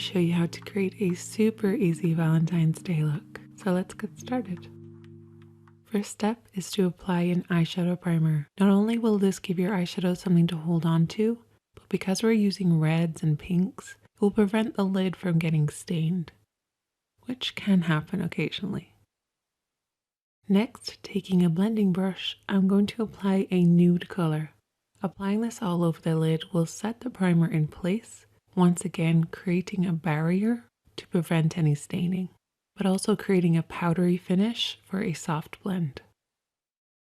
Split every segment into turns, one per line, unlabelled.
show you how to create a super easy Valentine's Day look. So let's get started. First step is to apply an eyeshadow primer. Not only will this give your eyeshadow something to hold on to, but because we're using reds and pinks, it will prevent the lid from getting stained, which can happen occasionally. Next, taking a blending brush, I'm going to apply a nude color. Applying this all over the lid will set the primer in place, once again creating a barrier to prevent any staining, but also creating a powdery finish for a soft blend.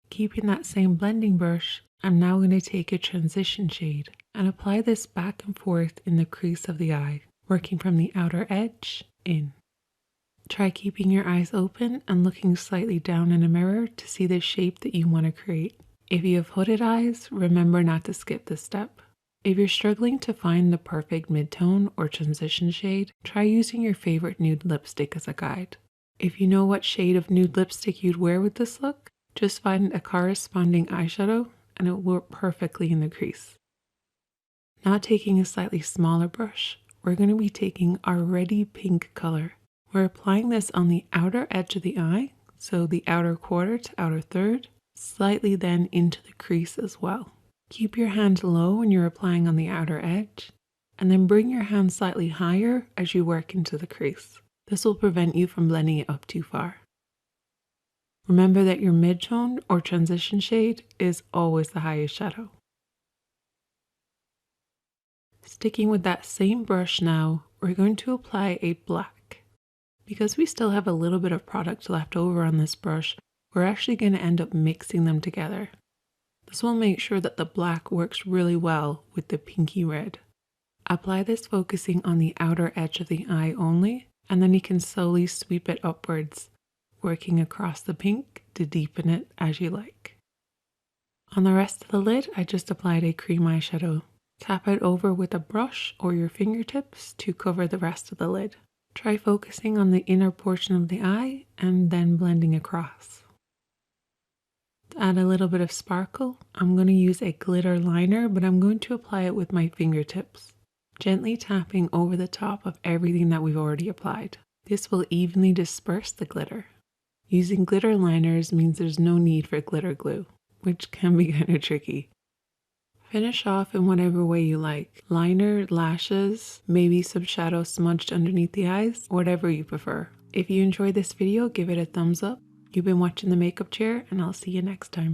Keeping that same blending brush, I'm now going to take a transition shade and apply this back and forth in the crease of the eye, working from the outer edge in. Try keeping your eyes open and looking slightly down in a mirror to see the shape that you want to create. If you have hooded eyes, remember not to skip this step. If you're struggling to find the perfect mid-tone or transition shade, try using your favorite nude lipstick as a guide. If you know what shade of nude lipstick you'd wear with this look, just find a corresponding eyeshadow and it will work perfectly in the crease. Now taking a slightly smaller brush, we're going to be taking our Ready Pink color. We're applying this on the outer edge of the eye, so the outer quarter to outer third, slightly then into the crease as well. Keep your hand low when you're applying on the outer edge, and then bring your hand slightly higher as you work into the crease. This will prevent you from blending it up too far. Remember that your mid-tone or transition shade is always the highest shadow. Sticking with that same brush now, we're going to apply a black. Because we still have a little bit of product left over on this brush, we're actually going to end up mixing them together. This will make sure that the black works really well with the pinky red. Apply this focusing on the outer edge of the eye only, and then you can slowly sweep it upwards, working across the pink to deepen it as you like. On the rest of the lid, I just applied a cream eyeshadow. Tap it over with a brush or your fingertips to cover the rest of the lid. Try focusing on the inner portion of the eye and then blending across. To add a little bit of sparkle, I'm going to use a glitter liner, but I'm going to apply it with my fingertips, gently tapping over the top of everything that we've already applied. This will evenly disperse the glitter. Using glitter liners means there's no need for glitter glue, which can be kind of tricky. Finish off in whatever way you like. Liner, lashes, maybe some shadow smudged underneath the eyes, whatever you prefer. If you enjoyed this video, give it a thumbs up. You've been watching The Makeup Chair, and I'll see you next time.